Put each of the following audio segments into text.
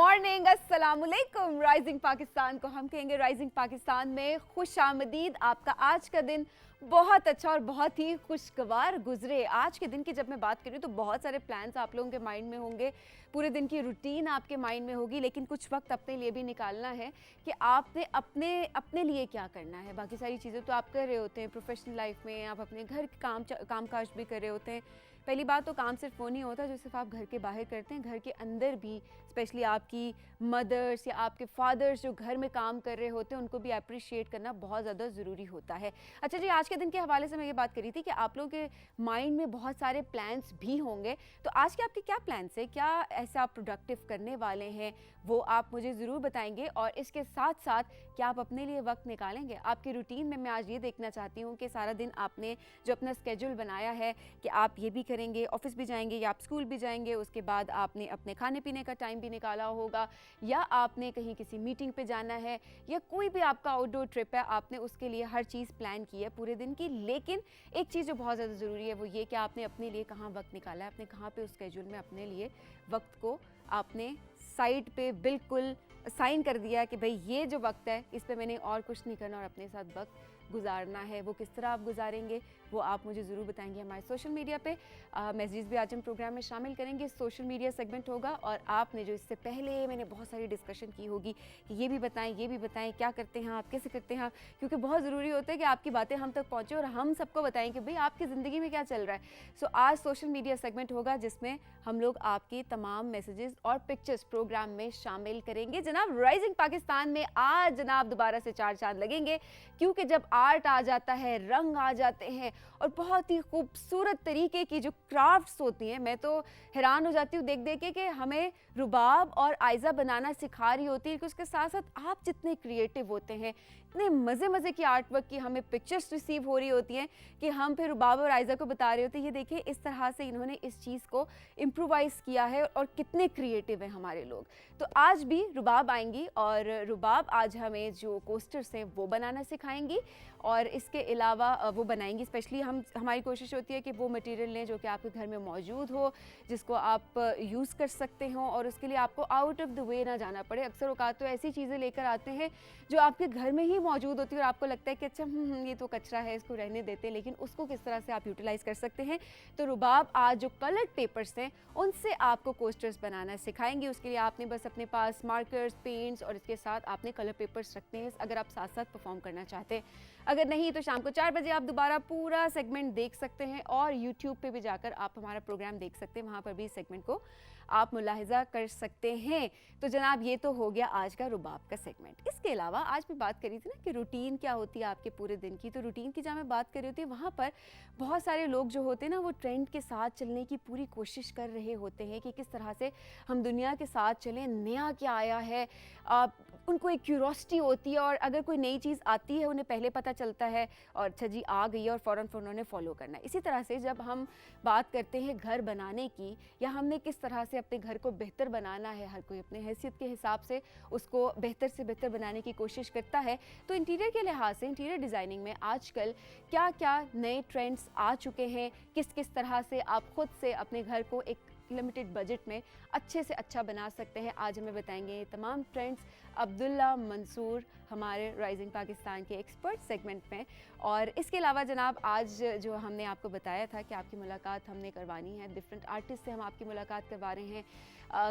Morning, अस्सलाम वालेकुम। Rising Pakistan को हम कहेंगे राइजिंग पाकिस्तान में खुश आमदीद। आपका आज का दिन बहुत अच्छा और बहुत ही खुशगवार गुजरे। आज के दिन की जब मैं बात करूँ तो बहुत सारे प्लान्स आप लोगों के माइंड में होंगे, पूरे दिन की रूटीन आपके माइंड में होगी, लेकिन कुछ वक्त अपने लिए भी निकालना है कि आपने अपने अपने लिए क्या करना है। बाकी सारी चीज़ें तो आप कर रहे होते हैं प्रोफेशनल लाइफ में, आप अपने घर के काम काज भी कर रहे होते हैं। पहली बात तो काम सिर्फ वो नहीं होता जो सिर्फ आप घर के बाहर करते हैं, घर के अंदर भी स्पेशली आपकी मदर्स या आपके फादर्स जो घर में काम कर रहे होते हैं उनको भी अप्रिशिएट करना बहुत ज़्यादा ज़रूरी होता है। अच्छा जी, आज के दिन के हवाले से मैं ये बात करी थी कि आप लोगों के माइंड में बहुत सारे प्लान्स भी होंगे, तो आज के आपके क्या प्लान्स हैं, क्या ऐसा आप प्रोडक्टिव करने वाले हैं, वो आप मुझे ज़रूर बताएंगे। और इसके साथ साथ क्या आप अपने लिए वक्त निकालेंगे। आपकी रूटीन में मैं आज ये देखना चाहती हूँ कि सारा दिन आपने जो अपना स्केड्यूल बनाया है कि आप ये भी करेंगे, ऑफिस भी जाएंगे या आप स्कूल भी जाएंगे, उसके बाद आपने अपने खाने पीने का टाइम भी निकाला होगा, या आपने कहीं किसी मीटिंग पे जाना है, या कोई भी आपका आउटडोर ट्रिप है, आपने उसके लिए हर चीज़ प्लान की है पूरे दिन की। लेकिन एक चीज़ जो बहुत ज़्यादा ज़रूरी है वो ये कि आपने अपने लिए कहाँ वक्त निकाला है, आपने कहाँ पे उस स्केड्यूल में अपने लिए वक्त को आपने साइड पे बिल्कुल साइन कर दिया कि भाई ये जो वक्त है इस पे मैंने और कुछ नहीं करना और अपने साथ वक्त गुजारना है। वो किस तरह आप गुजारेंगे वो आप मुझे ज़रूर बताएंगे हमारे सोशल मीडिया पे। मैसेज भी आज हम प्रोग्राम में शामिल करेंगे, सोशल मीडिया सेगमेंट होगा और आपने जो इससे पहले मैंने बहुत सारी डिस्कशन की होगी कि ये भी बताएं क्या करते हैं आप, कैसे करते हैं आप, क्योंकि बहुत ज़रूरी होता है कि आपकी बातें हम तक पहुँचे और हम सबको बताएं कि भाई आपकी ज़िंदगी में क्या चल रहा है। सो आज सोशल मीडिया सेगमेंट होगा जिसमें हम लोग आपके तमाम मैसेजेस और पिक्चर्स प्रोग्राम में शामिल करेंगे। जनाब राइजिंग पाकिस्तान में आज जनाब दोबारा से चार चांद लगेंगे, क्योंकि जब आर्ट आ जाता है, रंग आ जाते हैं और बहुत ही खूबसूरत तरीके की जो क्राफ्ट्स होती हैं, मैं तो हैरान हो जाती हूँ देख देख के हमें रुबाब और आयज़ा बनाना सिखा रही होती है कि उसके साथ साथ आप जितने क्रिएटिव होते हैं, इतने मज़े मज़े की आर्ट वर्क की हमें पिक्चर्स रिसीव हो रही होती हैं कि हम फिर रुबाब और आयज़ा को बता रहे होते हैं ये देखिए इस तरह से इन्होंने इस चीज़ को इम्प्रोवाइज़ किया है और कितने क्रिएटिव हैं हमारे लोग। तो आज भी रुबाब आएंगी और रुबाब आज हमें जो कोस्टर्स हैं वो बनाना सिखाएंगी और इसके अलावा वो बनाएंगी। स्पेशली हमारी कोशिश होती है कि वो मटेरियल लें जो कि आपके घर में मौजूद हो, जिसको आप यूज़ कर सकते हो और उसके लिए आपको आउट ऑफ द वे ना जाना पड़े। अक्सर औकात तो ऐसी चीज़ें लेकर आते हैं जो आपके घर में ही मौजूद होती है और आपको लगता है कि अच्छा ये तो कचरा है, इसको रहने देते हैं, लेकिन उसको किस तरह से आप यूटिलाइज़ कर सकते हैं। तो रुबाब आज जो कलर्ड पेपर्स हैं उनसे आपको कोस्टर्स बनाना सिखाएंगे। उसके लिए आपने बस अपने पास मार्कर्स, पेंट्स और इसके साथ आपने कलर पेपर्स रखने हैं अगर आप साथ साथ परफॉर्म करना चाहते हैं। अगर नहीं तो शाम को 4 बजे आप दोबारा पूरा सेगमेंट देख सकते हैं और यूट्यूब पे भी जाकर आप हमारा प्रोग्राम देख सकते हैं, वहाँ पर भी इस सेगमेंट को आप मुलाहिजा कर सकते हैं। तो जनाब ये तो हो गया आज का रुबाब का सेगमेंट। इसके अलावा आज भी बात करी थी ना कि रूटीन क्या होती है आपके पूरे दिन की, तो रूटीन की जहाँ मैं बात कर रही थी वहाँ पर बहुत सारे लोग जो होते हैं ना वो ट्रेंड के साथ चलने की पूरी कोशिश कर रहे होते हैं कि किस तरह से हम दुनिया के साथ चलें, नया क्या आया है। उनको एक क्यूरोसिटी होती है और अगर कोई नई चीज़ आती है उन्हें पहले पता चलता है और अच्छा जी आ गई है और फ़ौरन उन्होंने फॉलो करना है। इसी तरह से जब हम बात करते हैं घर बनाने की या हमने किस तरह से अपने घर को बेहतर बनाना है, हर कोई अपने हैसियत के हिसाब से उसको बेहतर से बेहतर बनाने की कोशिश करता है। तो इंटीरियर के लिहाज से, इंटीरियर डिज़ाइनिंग में आजकल क्या क्या नए ट्रेंड्स आ चुके हैं, किस किस तरह से आप खुद से अपने घर को एक लिमिटेड बजट में अच्छे से अच्छा बना सकते हैं, आज हमें बताएंगे ये तमाम ट्रेंड्स अब्दुल्ला मंसूर हमारे राइजिंग पाकिस्तान के एक्सपर्ट सेगमेंट में। और इसके अलावा जनाब आज जो हमने आपको बताया था कि आपकी मुलाकात हमने करवानी है, डिफरेंट आर्टिस्ट से हम आपकी मुलाकात करवा रहे हैं।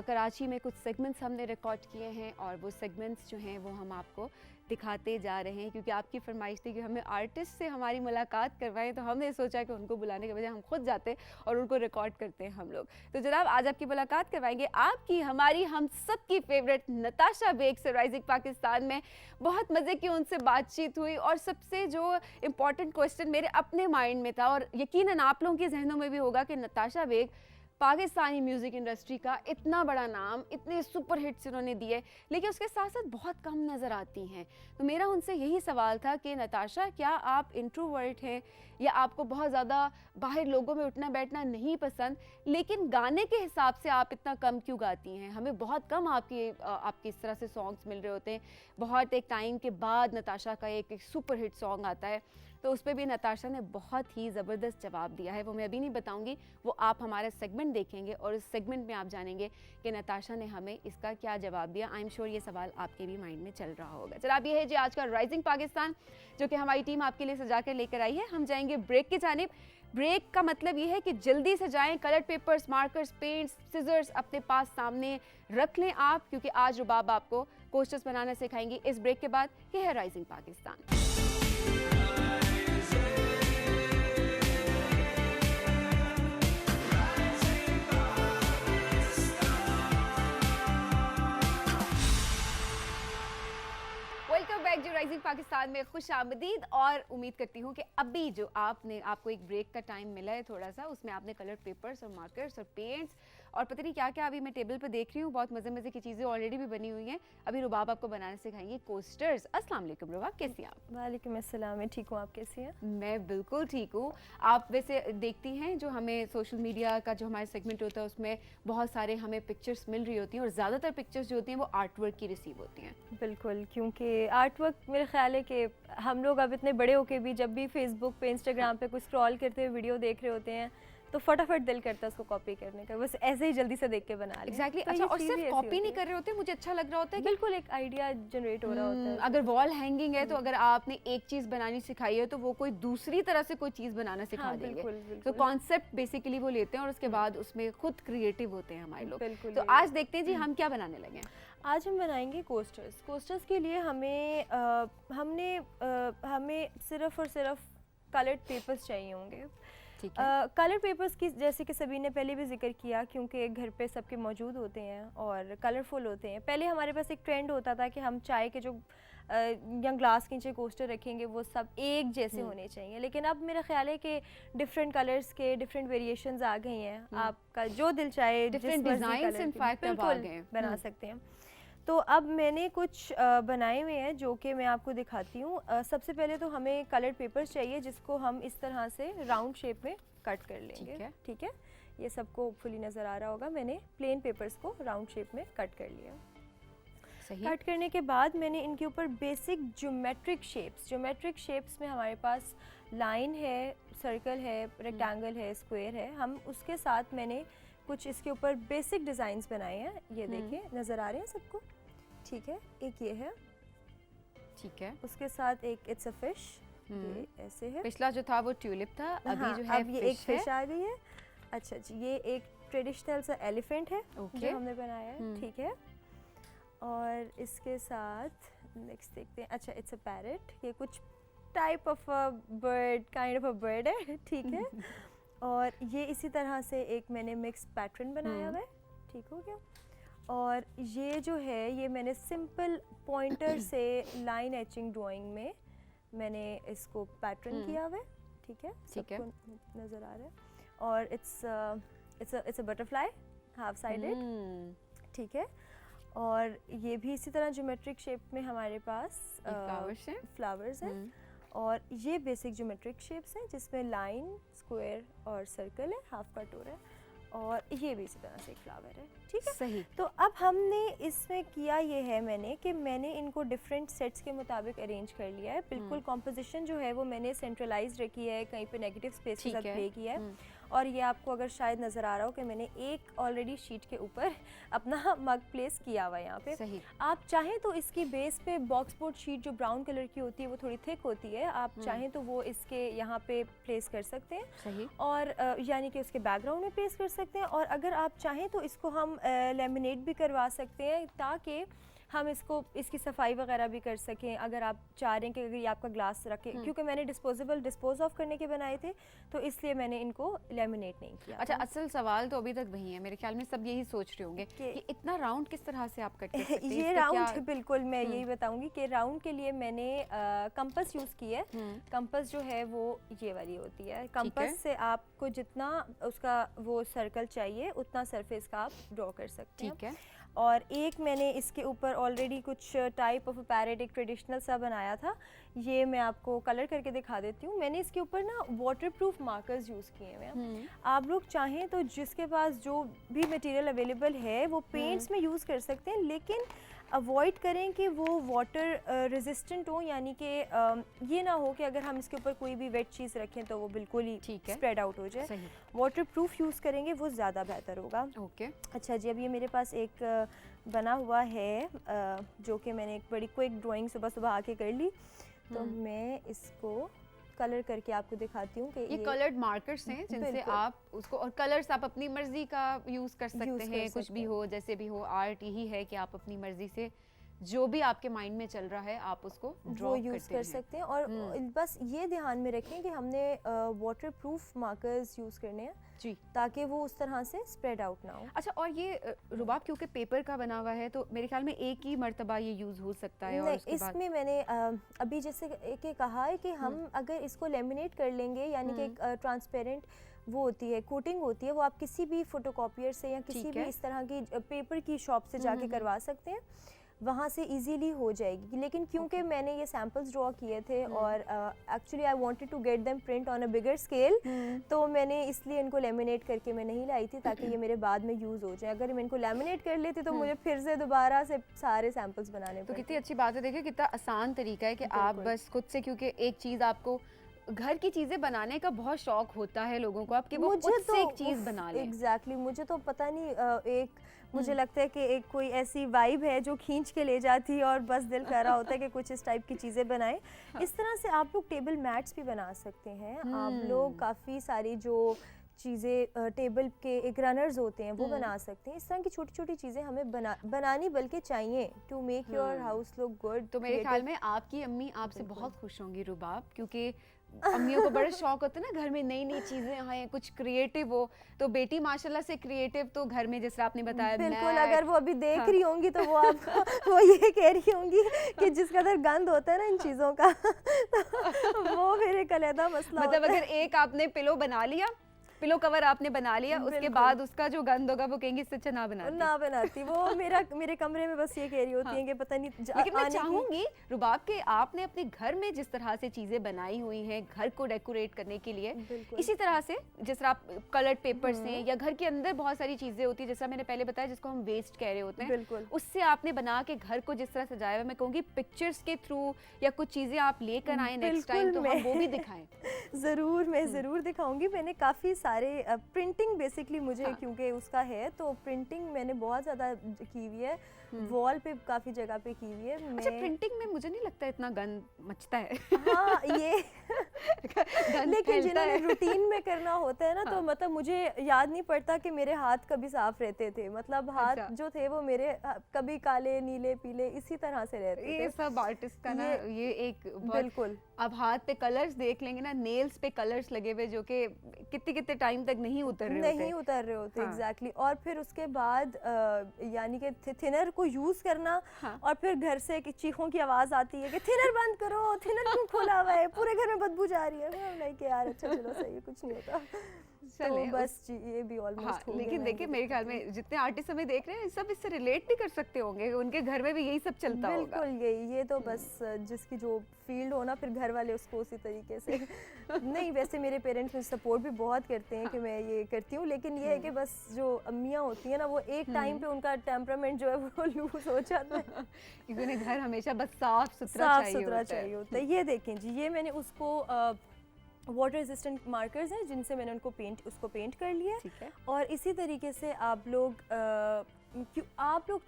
कराची में कुछ सेगमेंट्स हमने रिकॉर्ड किए हैं और वो सेगमेंट्स जो हैं वो हम आपको दिखाते जा रहे हैं, क्योंकि आपकी फरमाइश थी कि हमें आर्टिस्ट से हमारी मुलाकात करवाएं, तो हमने सोचा कि उनको बुलाने के बजाय हम खुद जाते और उनको रिकॉर्ड करते हैं हम लोग। तो जनाब आज आपकी मुलाकात करवाएंगे आपकी, हमारी, हम सब की फेवरेट नताशा बेग से राइजिंग पाकिस्तान में। बहुत मज़े की उनसे बातचीत हुई और सबसे जो इम्पॉर्टेंट क्वेश्चन मेरे अपने माइंड में था और यकीनन आप लोगों के जहनों में भी होगा कि नताशा बेग पाकिस्तानी म्यूज़िक इंडस्ट्री का इतना बड़ा नाम, इतने सुपर हिट्स इन्होंने दिए, लेकिन उसके साथ साथ बहुत कम नज़र आती हैं। तो मेरा उनसे यही सवाल था कि नताशा क्या आप इंट्रोवर्ट हैं या आपको बहुत ज़्यादा बाहर लोगों में उठना बैठना नहीं पसंद, लेकिन गाने के हिसाब से आप इतना कम क्यों गाती हैं? हमें बहुत कम आपके इस तरह से सॉन्ग्स मिल रहे होते हैं। बहुत एक टाइम के बाद नताशा का एक सुपर हिट सॉन्ग आता है तो उस पर भी नताशा ने बहुत ही ज़बरदस्त जवाब दिया है। वो मैं अभी नहीं बताऊंगी, वो आप हमारा सेगमेंट देखेंगे और उस सेगमेंट में आप जानेंगे कि नताशा ने हमें इसका क्या जवाब दिया। आई एम श्योर ये सवाल आपके भी माइंड में चल रहा होगा। चलो अब ये है जी आज का राइजिंग पाकिस्तान, जो कि हमारी टीम आपके लिए सजा कर लेकर आई है। हम जाएंगे ब्रेक की जानिब। ब्रेक का मतलब ये है कि जल्दी से जाएं, colour papers, markers, paints, scissors अपने पास सामने रख लें आप, क्योंकि आज रुबाब आपको कोस्टर्स बनाना सिखाएंगी। इस ब्रेक के बाद ये है राइजिंग पाकिस्तान। वेलकम बैक जो राइजिंग पाकिस्तान में खुश आमदीद। और उम्मीद करती हूँ कि अभी जो आपको एक ब्रेक का टाइम मिला है थोड़ा सा, उसमें आपने कलर पेपर्स और मार्कर्स और पेंट्स और पता नहीं क्या क्या, अभी मैं टेबल पर देख रही हूँ बहुत मज़े मज़े की चीज़ें ऑलरेडी भी बनी हुई हैं। अभी रुबाब आपको बनाने सिखाएंगे कोस्टर्स। अस्सलाम वालेकुम रुबाब, कैसी हैं आप? वालेकुम अस्सलाम, मैं ठीक हूँ, आप कैसी हैं? मैं बिल्कुल ठीक हूँ। आप वैसे देखती हैं जो हमें सोशल मीडिया का जो हमारा सेगमेंट होता है उसमें बहुत सारे हमें पिक्चर्स मिल रही होती हैं और ज़्यादातर पिक्चर्स जो होती हैं वो आर्ट वर्क की रिसीव होती हैं। बिल्कुल, क्योंकि आर्ट वर्क मेरे ख्याल है कि हम लोग अब इतने बड़े होके भी जब भी फेसबुक पे, इंस्टाग्राम पे कुछ स्क्रॉल करते हुए वीडियो देख रहे होते हैं तो फटाफट दिल करता है उसको कॉपी करने का, बस ऐसे ही जल्दी से देख के बना लें। एग्जैक्टली तो अच्छा, ये और चीज़ें सिर्फ ऐसी कॉपी होती नहीं हैं। कर रहे होते, मुझे अच्छा लग रहा होता है कि बिल्कुल एक आइडिया जनरेट हो रहा होता है। अगर वॉल हैंगिंग है तो अगर आपने एक चीज़ बनानी सिखाई है तो वो कोई दूसरी तरह से कोई चीज़ बनाना सिखा हाँ, देंगे। बिल्कुल, तो बिल्कुल। कॉन्सेप्ट बेसिकली वो लेते हैं और उसके बाद उसमें खुद क्रिएटिव होते हैं हमारे लोग। बिल्कुल, तो यही आज देखते हैं जी हम क्या बनाने लगे हैं। आज हम बनाएंगे कोस्टर्स। कोस्टर्स के लिए हमें सिर्फ और सिर्फ कलर्ड पेपर्स चाहिए होंगे। ठीक है। कलर पेपर्स की जैसे कि सभी ने पहले भी जिक्र किया, क्योंकि घर पे सबके मौजूद होते हैं और कलरफुल होते हैं। पहले हमारे पास एक ट्रेंड होता था कि हम चाय के जो या ग्लास के नीचे कोस्टर रखेंगे वो सब एक जैसे होने चाहिए, लेकिन अब मेरा ख्याल है कि डिफरेंट कलर्स के डिफरेंट वेरिएशंस आ गई हैं। आपका जो दिल चाहे Different designs in fact अब आ गए हैं। बना सकते हैं। तो अब मैंने कुछ बनाए हुए हैं जो कि मैं आपको दिखाती हूँ। सबसे पहले तो हमें कलर्ड पेपर्स चाहिए जिसको हम इस तरह से राउंड शेप में कट कर लेंगे। ठीक है, ये सबको होपफुली नज़र आ रहा होगा। मैंने प्लेन पेपर्स को राउंड शेप में कट कर लिया। सही। कट करने के बाद मैंने इनके ऊपर बेसिक ज्योमेट्रिक शेप्स में हमारे पास लाइन है, सर्कल है, रेक्टेंगल है, स्क्वायर है। हम उसके साथ मैंने कुछ इसके ऊपर बेसिक डिज़ाइंस बनाए हैं। ये देखें, नज़र आ रहे हैं सबको? ठीक है, एक ये है, ठीक है। उसके साथ एक इट्स अ फिश, ये ऐसे है। पिछला जो था वो ट्यूलिप था, अभी हाँ, जो है अब ये एक फिश आ गई है। अच्छा जी, ये एक ट्रेडिशनल सा एलिफेंट है जो हमने बनाया है। ठीक है, और इसके साथ नेक्स्ट देखते हैं। अच्छा, इट्स अ पैरट, ये कुछ type of a bird, kind of a bird है। ठीक है, और ये इसी तरह से एक मैंने मिक्स पैटर्न बनाया हुआ है। ठीक हो गया। और ये जो है ये मैंने सिंपल पॉइंटर से लाइन एचिंग ड्राइंग में मैंने इसको पैटर्न किया हुआ है। ठीक है, सबको नज़र आ रहा है। और it's a butterfly half sided. ठीक है, और ये भी इसी तरह ज्योमेट्रिक शेप में हमारे पास फ्लावर्स हैं। और ये बेसिक ज्योमेट्रिक शेप्स हैं जिसमें लाइन, स्क्वायर और सर्कल है, हाफ कट हो रहा है। और ये भी इसी तरह से एक फ्लावर है। ठीक है, सही। तो अब हमने इसमें किया ये है मैंने इनको डिफरेंट सेट्स के मुताबिक अरेंज कर लिया है। बिल्कुल कॉम्पोजिशन जो है वो मैंने सेंट्रलाइज रखी है, कहीं पे नेगेटिव स्पेस के साथ प्ले किया है। और ये आपको अगर शायद नज़र आ रहा हो कि मैंने एक ऑलरेडी शीट के ऊपर अपना मग प्लेस किया हुआ है यहाँ पे। सही। आप चाहें तो इसकी बेस पे बॉक्स बोर्ड शीट जो ब्राउन कलर की होती है वो थोड़ी थिक होती है, आप चाहें तो वो इसके यहाँ पे प्लेस कर सकते हैं। सही। और यानी कि उसके बैकग्राउंड में प्लेस कर सकते हैं। और अगर आप चाहें तो इसको हम लेमिनेट भी करवा सकते हैं ताकि हम इसकी सफाई वगैरह भी कर सकें। अगर आप चाह रहे हैं कि अगर ये आपका ग्लास रखें, क्योंकि मैंने डिस्पोज ऑफ करने के बनाए थे तो इसलिए मैंने इनको लेमिनेट नहीं किया। अच्छा, असल सवाल तो अभी तक वही है, मेरे ख्याल में सब यही सोच रहे होंगे कि इतना राउंड किस तरह से आप कट कर सकते हैं। ये राउंड बिल्कुल मैं यही बताऊंगी कि राउंड के लिए मैंने कंपास यूज़ की है। कंपास जो है वो ये वाली होती है। कंपास से आपको जितना उसका वो सर्कल चाहिए उतना सरफेस का आप ड्रॉ कर सकते हैं। ठीक है। और एक मैंने इसके ऊपर ऑलरेडी कुछ टाइप ऑफ पैरेट एक ट्रेडिशनल सा बनाया था, ये मैं आपको कलर करके दिखा देती हूँ। मैंने इसके ऊपर ना वाटरप्रूफ मार्कर्स यूज़ किए हुए हैं। आप लोग चाहें तो जिसके पास जो भी मटेरियल अवेलेबल है वो पेंट्स में यूज़ कर सकते हैं, लेकिन अवॉइड करें कि वो वाटर रेजिस्टेंट हो, यानी कि ये ना हो कि अगर हम इसके ऊपर कोई भी वेट चीज़ रखें तो वो बिल्कुल ही स्प्रेड आउट हो जाए। वाटर प्रूफ यूज़ करेंगे वो ज़्यादा बेहतर होगा। ओके अच्छा जी, अब ये मेरे पास एक बना हुआ है जो कि मैंने एक बड़ी क्विक ड्राइंग सुबह सुबह आके कर ली, तो मैं इसको कलर करके आपको दिखाती हूँ कि ये कलर्ड मार्कर्स हैं जिनसे आप उसको, और कलर्स आप अपनी मर्जी का यूज़ कर सकते हैं, कुछ भी हो जैसे भी हो। आर्ट यही है कि आप अपनी मर्जी से जो भी आपके माइंड में चल रहा है आप उसको ड्रॉ यूज़ कर सकते हैं। और बस ये ध्यान में रखें कि हमने वाटर प्रूफ मार्कर्स यूज़ करने हैं जी, ताकि वो उस तरह से स्प्रेड आउट ना हो। अच्छा, और ये रुबाब क्योंकि पेपर का बना हुआ है तो मेरे ख्याल में एक ही मर्तबा ये यूज़ हो सकता है। और उसके इसमें मैंने अभी जैसे कि कहा है कि हम अगर इसको लेमिनेट कर लेंगे, यानी कि ट्रांसपेरेंट वो होती है, कोटिंग होती है, वो आप किसी भी फोटोकॉपियर से या किसी भी इस तरह की पेपर की शॉप से जाके करवा सकते हैं, वहाँ से इजीली हो जाएगी। लेकिन क्योंकि मैंने ये सैम्पल्स ड्रॉ किए थे और actually I wanted to get them print on a bigger scale, तो मैंने इसलिए इनको लेमिनेट करके मैं नहीं लाई थी ताकि ये मेरे बाद में यूज़ हो जाए। अगर मैं इनको लेमिनेट कर लेती तो मुझे फिर से दोबारा से सारे सैम्पल्स बनाने पड़ते। तो कितनी अच्छी बात है, देखिए कितना आसान तरीका है कि आप बस खुद से, क्योंकि एक चीज़ आपको घर की चीज़ें बनाने का बहुत शौक होता है लोगों को, आपके वो खुद से एक चीज़ बना लें। एग्जैक्टली, मुझे तो पता नहीं मुझे लगता है कि एक कोई ऐसी वाइब है जो खींच के ले जाती है और बस दिल कर रहा होता है कि कुछ इस टाइप की चीज़ें बनाएं। इस तरह से आप लोग टेबल मैट्स भी बना सकते हैं। आप लोग काफ़ी सारी जो चीज़ें टेबल के एक रनर्स होते हैं वो बना सकते हैं। इस तरह की छोटी छोटी चीज़ें हमें बनानी बल्कि चाहिए to make your house look good. तो मेरे ख्याल में आपकी अम्मी आपसे बहुत खुश होंगी रुबाब, क्योंकि अम्मियों को बड़ा शौक होता है ना घर में नई नई चीजें आए, कुछ क्रिएटिव हो। तो बेटी माशाल्लाह से क्रिएटिव, तो घर में जैसे आपने बताया बिल्कुल, अगर वो अभी देख रही होंगी तो वो आपको वो ये कह रही होंगी कि जिस कदर गंद होता है ना इन चीज़ों का तो वो फिर एक अलग मसला। मतलब अगर एक आपने पिलो बना लिया, पिलो कवर आपने बना लिया, उसके बाद उसका जो गंद होगा वो कहेंगे इससे अच्छा ना बनाती वो मेरे कमरे में बस ये कह रही होती हैं कि पता नहीं। लेकिन मैं चाहूंगी रुबाब के आपने अपने घर में जिस तरह से चीजें बनाई हुई हैं घर को डेकोरेट करने के लिए, इसी तरह से जिस तरह आप कलर्ड पेपर्स हैं या घर के अंदर बहुत सारी चीजें होती है, जैसा मैंने पहले बताया जिसको हम वेस्ट कह रहे होते हैं, उससे आपने बना के घर को जिस तरह सजाया हुआ, मैं कहूँगी पिक्चर्स के थ्रू या कुछ चीजें आप लेकर आए नेक्स्ट टाइम तो हम वो भी दिखाएं। ज़रूर, मैं ज़रूर दिखाऊंगी। मैंने काफ़ी सारे प्रिंटिंग बेसिकली मुझे क्योंकि उसका है, तो प्रिंटिंग मैंने बहुत ज़्यादा की हुई है, वॉल पे काफ़ी जगह पे की हुई है। अच्छा, प्रिंटिंग में मुझे नहीं लगता इतना गंद मचता है। हाँ ये लेकिन जिन्होंने रूटीन में करना होता है ना, तो मतलब मुझे याद नहीं पड़ता कि मेरे हाथ कभी साफ रहते थे। मतलब हाथ जो थे वो मेरे कभी काले नीले पीले इसी तरह से रहते थे। ये सब आर्टिस्ट का ना ये एक बिल्कुल। अब हाथ पे कलर्स देख लेंगे ना, नेल्स पे कलर्स लगे हुए जो कि कितने कितने टाइम तक नहीं उतर रहे होते। एग्जैक्टली। और फिर उसके बाद यानी कि थिनर को यूज करना, और फिर घर से चीखों की आवाज आती है कि थिनर बंद करो, थिनर क्यों खोला हुआ है, पूरे घर में बदबू जा रही है। लाइक यार अच्छा चलो सही है, कुछ नहीं होता। तो बस जी ये भी ऑलमोस्ट हो गया। लेकिन देखिए मेरे ख्याल में जितने आर्टिस्ट हमें देख रहे हैं सब इससे रिलेट भी कर सकते होंगे, उनके घर में भी यही सब चलता होगा। बिल्कुल ये तो बस जिसकी जो फील्ड हो ना, फिर घर वाले उसको उसी तरीके से नहीं, वैसे मेरे पेरेंट्स मुझे सपोर्ट भी बहुत करते हैं कि मैं ये करती हूँ, लेकिन ये है कि बस जो अम्मियाँ होती हैं ना, वो एक टाइम पे उनका टेम्परामेंट जो है वो लूज हो जाता है क्योंकि उन्हें घर हमेशा बस साफ सुथरा चाहिए होता है। ये देखें जी, ये मैंने उसको वाटर रेजिस्टेंट मार्कर्स हैं जिनसे मैंने उसको पेंट कर लिया है। और इसी तरीके से आप लोग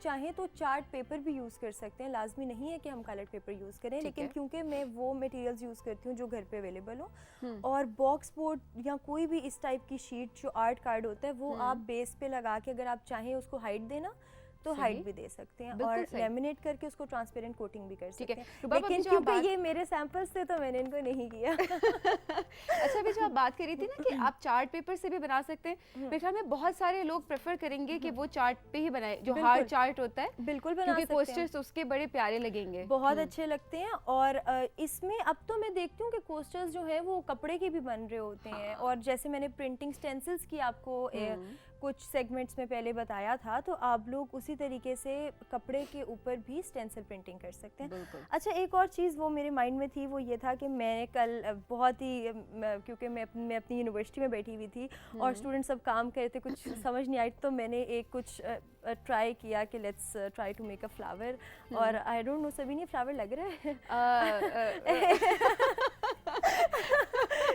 चाहें तो चार्ट पेपर भी यूज़ कर सकते हैं। लाजमी नहीं है कि हम कलर पेपर यूज़ करें, लेकिन क्योंकि मैं वो मटेरियल्स यूज़ करती हूँ जो घर पे अवेलेबल हो, और बॉक्स बोर्ड या कोई भी इस टाइप की शीट जो आर्ट कार्ड होता है वो आप बेस पे लगा के अगर आप चाहें उसको हाइट देना तो हाइट भी दे सकते हैं, और लेमिनेट करके उसको ट्रांसपेरेंट कोटिंग भी कर सकते हैं। लेकिन क्योंकि ये मेरे सैंपल्स थे तो मैंने इनको नहीं किया। अच्छा, अभी जो आप बात कर रही थी ना कि आप चार्ट पेपर से भी बना सकते हैं, मेरे ख्याल में बहुत सारे लोग प्रेफर करेंगे कि वो चार्ट पे ही बनाए, जो हार्ड चार्ट होता है। बिल्कुल बना सकते हैं, क्योंकि कोस्टर्स उसके बड़े प्यारे लगेंगे, बहुत अच्छे लगते हैं। और इसमें अब तो मैं देखती हूँ कि कोस्टर्स जो है वो कपड़े के भी बन रहे होते हैं। और जैसे मैंने प्रिंटिंग स्टेंसिल्स की आपको कुछ सेगमेंट्स में पहले बताया था, तो आप लोग उसी तरीके से कपड़े के ऊपर भी स्टेंसिल प्रिंटिंग कर सकते हैं। अच्छा, एक और चीज़ वो मेरे माइंड में थी, वो ये था कि मैं कल बहुत ही क्योंकि मैं अपनी यूनिवर्सिटी में बैठी हुई थी और स्टूडेंट सब काम कर रहे थे, कुछ समझ नहीं आई, तो मैंने एक कुछ ट्राई किया कि let's try to make a flower, और आई डोंट नो सभी नहीं फ्लावर लग रहा है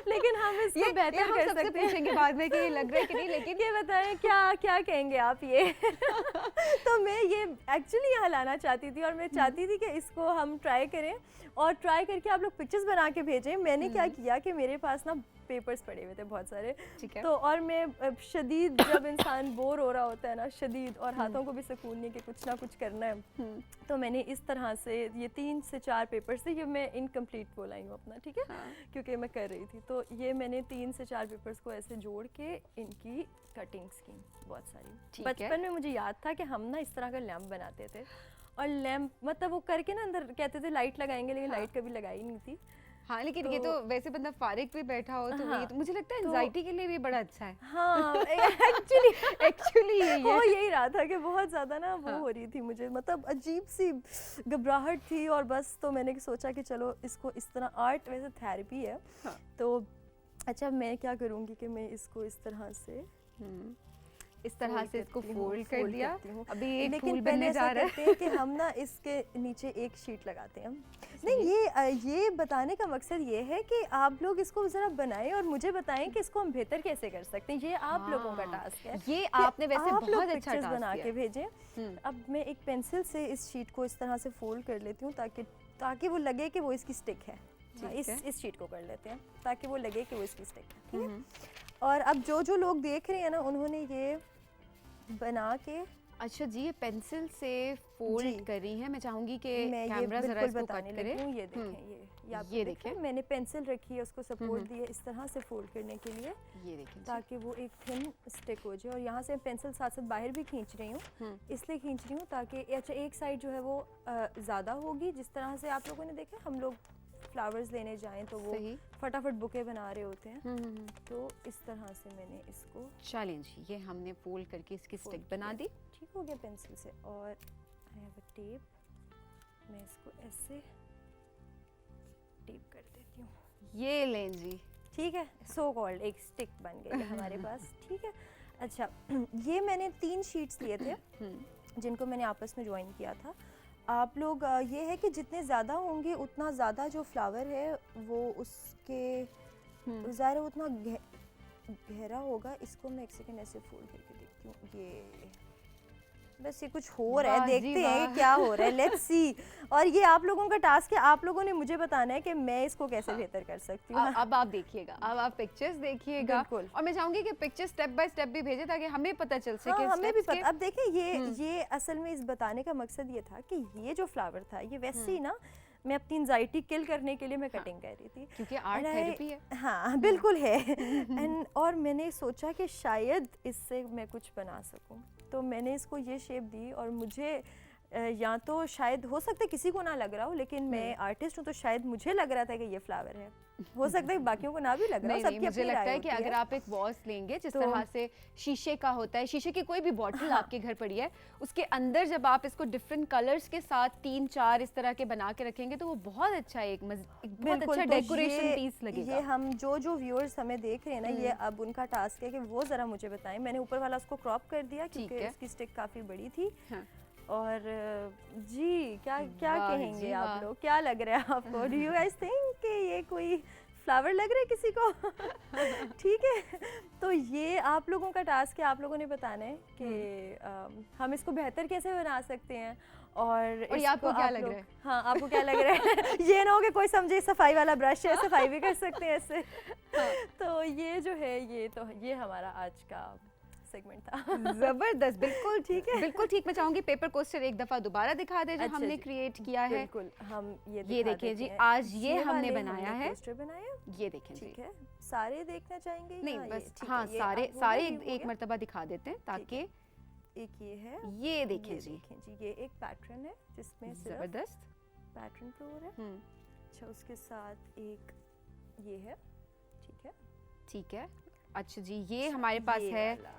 लेकिन हम इसको बेहतर कर सकते हैं। पूछेंगे बाद में कि ये लग रहा है कि नहीं, लेकिन ये बताएं क्या क्या कहेंगे आप ये तो मैं ये एक्चुअली यहाँ लाना चाहती थी और मैं चाहती थी कि इसको हम ट्राई करें और ट्राई करके आप लोग पिक्चर्स बना के भेजें। मैंने क्या किया कि मेरे पास ना पेपर्स पड़े हुए थे बहुत सारे, तो और मैं शदीद जब इंसान बोर हो रहा होता है ना शदीद, और हाथों को भी सुकून नहीं कि कुछ ना कुछ करना है, तो मैंने इस तरह से ये 3 से 4 पेपर्स थे, ये मैं इनकम्प्लीट बोलाई हूँ अपना, ठीक है, क्योंकि मैं कर रही थी, तो ये मैंने 3 से 4 पेपर्स को ऐसे जोड़ के इनकी कटिंग्स की बहुत सारी। बचपन में मुझे याद था कि हम ना इस तरह का लैम्प बनाते थे, और लैम्प मतलब वो करके ना अंदर कहते थे लाइट लगाएंगे, लेकिन लाइट कभी लगाई नहीं थी। हाँ, लेकिन ये तो वैसे बंदा फारिग भी बैठा हो तो ये तो मुझे लगता है एंजाइटी के लिए भी बड़ा अच्छा है। हाँ एक्चुअली यही रहा था कि बहुत ज़्यादा ना वो हो रही थी मुझे, मतलब अजीब सी घबराहट थी, और बस तो मैंने सोचा कि चलो इसको इस तरह, आर्ट वैसे थेरेपी है, तो अच्छा मैं क्या करूँगी कि मैं इसको इस तरह से इसको फोल्ड कर दिया। अभी एक लेकिन फूल बनने जा रहा है कि हम ना इसके नीचे एक शीट लगाते हैं। नहीं, ये बताने का मकसद ये है कि आप लोग इसको ज़रा बनाएं और मुझे बताएं कि इसको हम बेहतर कैसे कर सकते हैं। ये आप लोगों का टास्क है। ये आपने वैसे बहुत अच्छा टास्क बना के भेजें। अब मैं एक पेंसिल से इस शीट को इस तरह से फोल्ड कर लेती हूँ ताकि वो लगे कि वो इसकी स्टिक है। इस शीट को कर लेते हैं ताकि वो लगे कि वो इसकी स्टिक है, ठीक है। और अब जो लोग देख रहे हैं ना, उन्होंने ये बना के, अच्छा जी, ये पेंसिल से फोल्ड कर रही है। मैं चाहूंगी कि कैमरा जरा इसको कट करे। ये देखें, ये देखें, मैंने पेंसिल रखी है, उसको सपोर्ट दिया इस तरह से फोल्ड करने के लिए, ये देखें, ताकि वो एक थिन स्टिक हो जाए। और यहाँ से पेंसिल साथ साथ बाहर भी खींच रही हूँ, इसलिए खींच रही हूँ ताकि अच्छा एक साइड जो है वो ज़्यादा होगी। जिस तरह से आप लोगों ने देखा हम लोग फ्लावर्स लेने जाएं तो वो फटाफट बुके बना रहे होते हैं, तो इस तरह से मैंने इसको, चलें जी, ये हमने फोल्ड करके इसकी स्टिक बना दी। ठीक हो गया पेंसिल से। और आई हैव अ टेप, मैं इसको ऐसे टेप कर देती हूँ। ये लें जी, ठीक है, सो कॉल्ड एक स्टिक बन गई है हमारे पास, ठीक है। अच्छा, ये मैंने 3 शीट्स लिए थे जिनको मैंने आपस में ज्वाइन किया था। आप लोग ये है कि जितने ज़्यादा होंगे उतना ज़्यादा जो फ्लावर है वो उसके ज़ाहिर उतना गहरा होगा। इसको मैं एक सेकंड ऐसे फोल्ड करके देखती हूँ। ये बस ये कुछ हो रहा है, देखते हैं क्या हो रहा है, लेट्स सी। और ये आप लोगों का टास्क है, आप लोगों ने मुझे बताना है कि मैं इसको कैसे बेहतर कर सकती हूँ। अब आप देखिएगा, अब आप पिक्चर्स देखिएगा, और मैं चाहूंगी कि पिक्चर स्टेप बाय स्टेप भी भेजे ताकि हमें पता चल सके। हमें भी पता। अब देखिए, ये असल में इस बताने का मकसद ये था कि ये जो फ्लावर था ये वैसे ही ना, मैं अपनी एंजाइटी किल करने के लिए मैं कटिंग कर रही थी, क्योंकि आर्ट थेरेपी है। हाँ बिल्कुल है। और मैंने सोचा कि शायद इससे मैं कुछ बना सकूं, तो मैंने इसको ये शेप दी। और मुझे या तो शायद हो सकता है किसी को ना लग रहा हो, लेकिन मैं आर्टिस्ट हूँ तो शायद मुझे लग रहा था कि ये फ्लावर है। हो सकता है बाकियों को ना भी लग रहा हो, सबकी मुझे लगता है कि अगर आप एक वॉस लेंगे जिस तरह से शीशे का होता है, शीशे की कोई भी बॉटल आपके घर पड़ी है, उसके अंदर जब आप इसको डिफरेंट कलर्स के साथ 3-4 इस तरह के बना के रखेंगे तो वो बहुत अच्छा एक बहुत अच्छा डेकोरेशन पीस लगेगा। ये हम जो व्यूअर्स हमें देख रहे हैं ना, ये अब उनका टास्क है कि वो जरा मुझे बताएं। मैंने ऊपर वाला उसको क्रॉप कर दिया क्योंकि इसकी स्टिक काफी बड़ी थी। और जी क्या कहेंगे आप लोग, क्या लग रहा है आपको? डू यू गाइस थिंक कि ये कोई फ्लावर लग रहा है किसी को? ठीक है, तो ये आप लोगों का टास्क है, आप लोगों ने बताना है कि हम इसको बेहतर कैसे बना सकते हैं। और आपको क्या लग रहा है? हाँ, आपको क्या लग रहा है? ये ना हो कि कोई समझे सफाई वाला ब्रश है, सफाई भी कर सकते हैं ऐसे। तो ये जो है, ये हमारा आज का सेगमेंट था। जबरदस्त, बिल्कुल ठीक है, बिल्कुल ठीक। मैं चाहूंगी पेपर कोस्टर एक दफा दोबारा दिखा दे जो हमने क्रिएट किया है। बिल्कुल, हम ये देखिए जी, आज ये हमने बनाया है, पोस्टर बनाया, ये देखें जी। ठीक है, सारे देखना चाहेंगे? नहीं बस, हाँ सारे एक मर्तबा दिखा देते हैं ताकि एक ये है, ये देखें जी, ये एक पैटर्न है जिसमें जबरदस्त पैटर्न फ्लोर है। अच्छा, उसके साथ एक ये है, ठीक है। अच्छा जी, ये हमारे पास है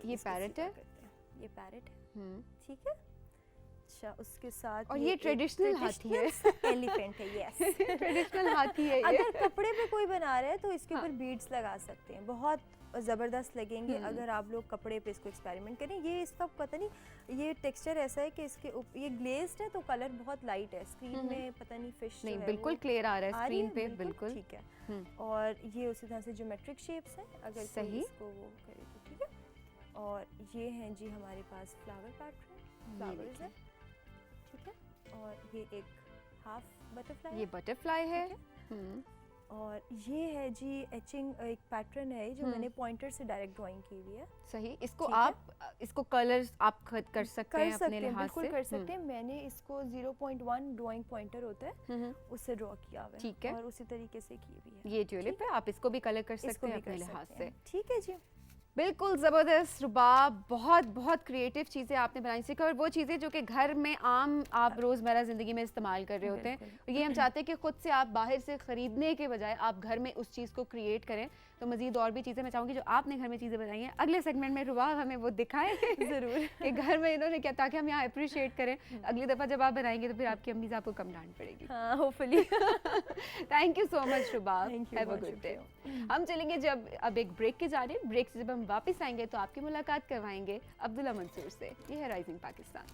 ये इसको पैरेट सीधा है? करते हैं। ये पैरेट है, ठीक है। अच्छा, उसके साथ और ये ट्रेडिशनल हाथी है। एलिफेंट है, यस। ट्रेडिशनल हाथी है ये। अगर कपड़े पे कोई बना रहा है तो इसके ऊपर बीड्स लगा सकते हैं, बहुत ज़बरदस्त लगेंगे अगर आप लोग कपड़े पे इसको एक्सपेरिमेंट करें। ये इसका पता नहीं, ये टेक्सचर ऐसा है कि इसके ये ग्लेज्ड है तो कलर बहुत लाइट है। स्क्रीन में पता नहीं फिश नहीं, बिल्कुल क्लियर आ रहा है स्क्रीन पे, बिल्कुल ठीक है। और ये उसी तरह से ज्योमेट्रिक शेप्स हैं, अगर सही इसको वो करे तो ठीक है। और ये हैं जी हमारे पास फ्लावर पैटर्न, फ्लावर्स है, ठीक है। और ये एक हाफ बटरफ्लाई, ये बटरफ्लाई है। और ये है जी एचिंग, एक पैटर्न है जो मैंने पॉइंटर से डायरेक्ट ड्राइंग की हुई है। सही, इसको आप इसको कलर्स आप खुद कर सकते हैं अपने लिहाज से। बिल्कुल कर सकते हैं। मैंने इसको 0.1 ड्राइंग पॉइंटर होता है उससे ड्रॉ किया हुआ है, ठीक है, और उसी तरीके से की हुई है। ये ट्यूलिप है, आप इसको भी कलर कर सकते हैं अपने लिहाज से। ठीक है जी, बिल्कुल ज़बरदस्त रुबाब, बहुत बहुत क्रिएटिव चीज़ें आपने बनाई सीखा, और वो चीज़ें जो कि घर में आम आप रोज़मर्रा ज़िंदगी में इस्तेमाल कर रहे होते हैं। ये हम चाहते हैं कि ख़ुद से आप बाहर से ख़रीदने के बजाय आप घर में उस चीज़ को क्रिएट करें। तो मज़ीद और भी चीज़ें मैं चाहूँगी जो आपने घर में चीज़ें बनाई हैं, अगले सेगमेंट में रुबाब हमें वो दिखाएं ज़रूर कि घर में इन्होंने क्या, ताकि हम यहाँ अप्रिशिएट करें। अगली दफ़ा जब आप बनाएंगे तो फिर आपकी अम्मी से आपको कम डांट पड़ेगी। हाँ, hopefully. Thank you so much Rubab, have a good day. हम चलेंगे जब अब एक ब्रेक की जानिब। ब्रेक से जब हम वापस आएंगे तो आपकी मुलाकात करवाएंगे अब्दुल्ला मंसूर से। ये है राइजिंग पाकिस्तान।